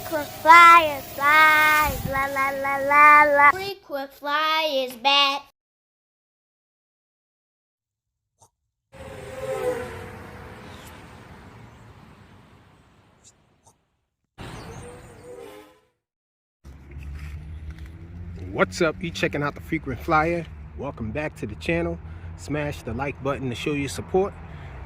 Frequent flyers, flies, la la la la la. Frequent flyers back. What's up? You checking out the Frequent Flyer? Welcome back to the channel. Smash the like button to show your support.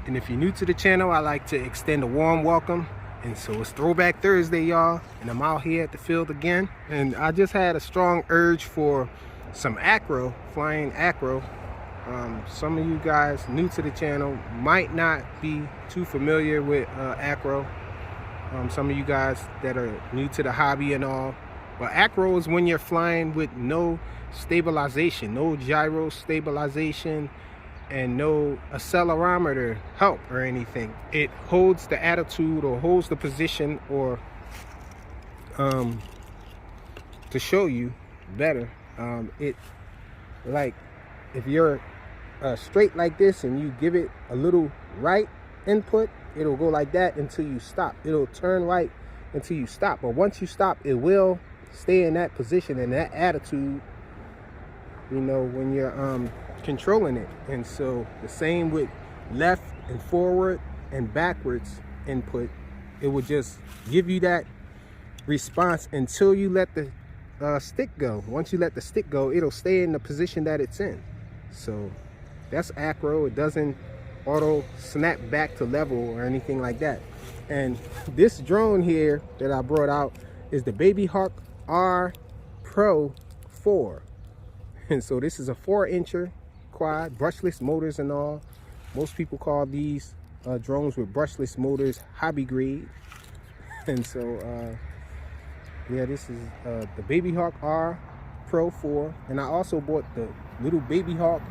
And if you're new to the channel, I like to extend a warm welcome. And so it's Throwback Thursday, y'all, and I'm out here at the field again. And I just had a strong urge for some Acro, flying Acro. Some of you guys new to the channel might not be too familiar with Acro. Some of you guys that are new to the hobby and all. But Acro is when you're flying with no stabilization, no gyro stabilization, and no accelerometer help or anything. It holds the attitude or holds the position, or to show you better, it, like if you're straight like this and you give it a little right input, it'll go like that until you stop. It'll turn right until you stop, but once you stop, it will stay in that position and that attitude, you know, when you're controlling it. And so the same with left and forward and backwards input, it will just give you that response until you let the stick go. Once you let the stick go, it'll stay in the position that it's in. So that's Acro. It doesn't auto snap back to level or anything like that. And this drone here that I brought out is the Tinyhawk R Pro 4. And so this is a 4-incher quad, brushless motors and all. Most people call these drones with brushless motors hobby grade. And so yeah, this is the Tinyhawk R Pro 4. And I also bought the little Tinyhawk.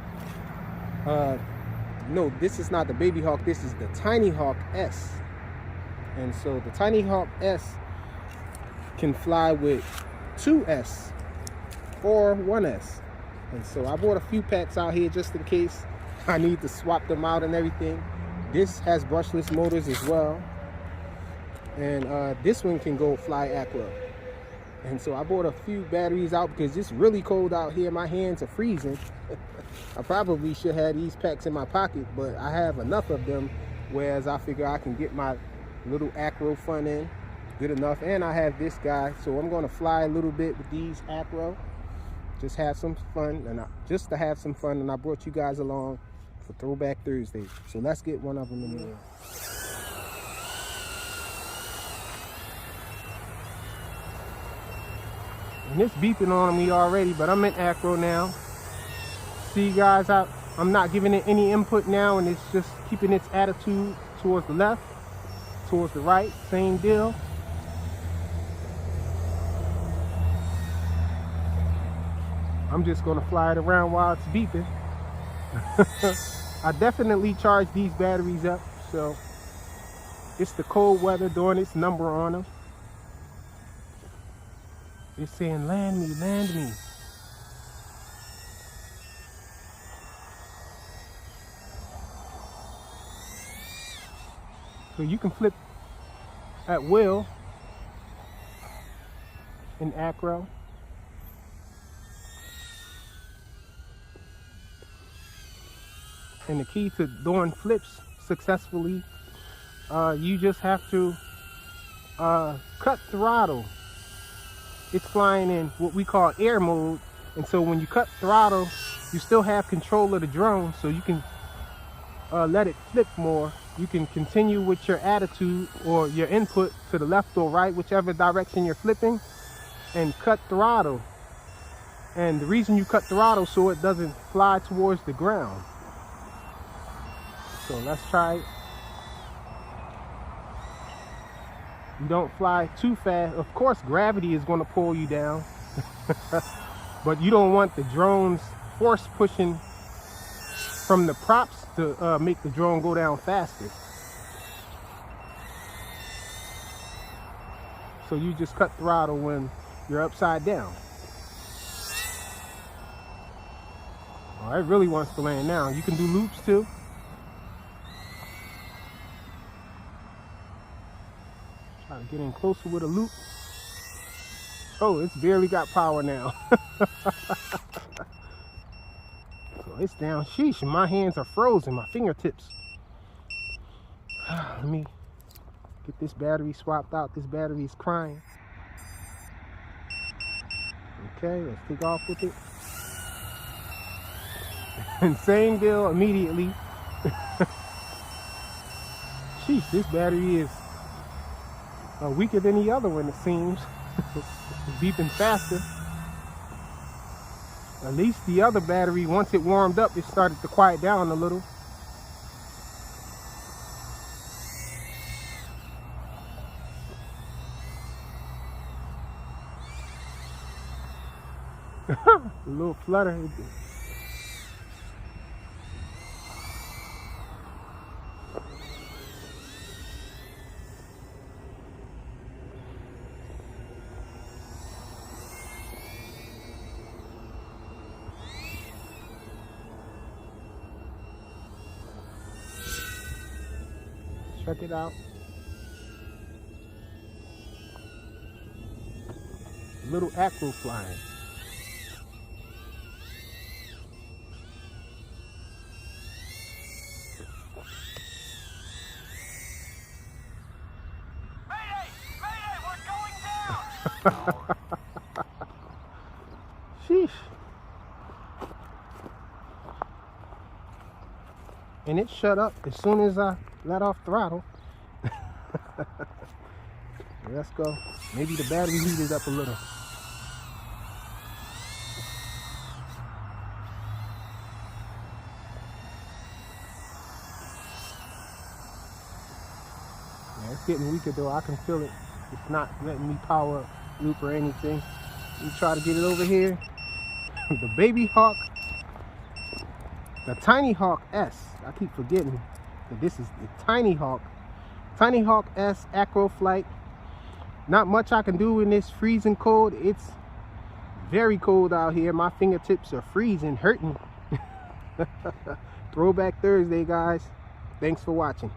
No, this is not the Tinyhawk, this is the Tinyhawk S. And so the Tinyhawk S can fly with 2S or 1S. And so I bought a few packs out here just in case I need to swap them out and everything. This has brushless motors as well. And this one can go fly Acro. And so I bought a few batteries out because it's really cold out here. My hands are freezing. I probably should have these packs in my pocket, but I have enough of them, whereas I figure I can get my little Acro fun in good enough. And I have this guy, so I'm going to fly a little bit with these Acro, just have some fun, and just to have some fun. And I brought you guys along for Throwback Thursday, so let's get one of them in the air. And it's beeping on me already, but I'm in Acro now. See, guys, I'm not giving it any input now, and it's just keeping its attitude towards the left, towards the right, same deal. I'm just gonna fly it around while it's beeping. I definitely charge these batteries up, so it's the cold weather doing its number on them. It's saying, land me, land me. So you can flip at will in Acro. And the key to doing flips successfully, you just have to cut throttle. It's flying in what we call air mode, and so when you cut throttle, you still have control of the drone, so you can let it flip more. You can continue with your attitude or your input to the left or right, whichever direction you're flipping, and cut throttle. And the reason you cut throttle so it doesn't fly towards the ground. So let's try it. You don't fly too fast. Of course, gravity is going to pull you down. But you don't want the drone's force pushing from the props to make the drone go down faster. So you just cut throttle when you're upside down. Oh, it really wants to land now. You can do loops too. Try to get in closer with a loop. Oh, it's barely got power now. So it's down. Sheesh, my hands are frozen, my fingertips. Let me get this battery swapped out. This battery is crying. Okay, let's take off with it. And same deal immediately. Sheesh, this battery is weaker than the other one, it seems. It's beeping faster. At least the other battery, once it warmed up, it started to quiet down a little. A little flutter. Check it out. Little Acro flying. Sheesh. And it shut up as soon as I let off throttle. Let's go. Maybe the battery heated up a little. Yeah, it's getting weaker though. I can feel it. It's not letting me power up loop or anything. We try to get it over here. The baby hawk, the Tinyhawk S. I keep forgetting that this is the Tinyhawk. Tinyhawk S Acro flight. Not much I can do in this freezing cold. It's very cold out here. My fingertips are freezing, hurting. Throwback Thursday, guys. Thanks for watching.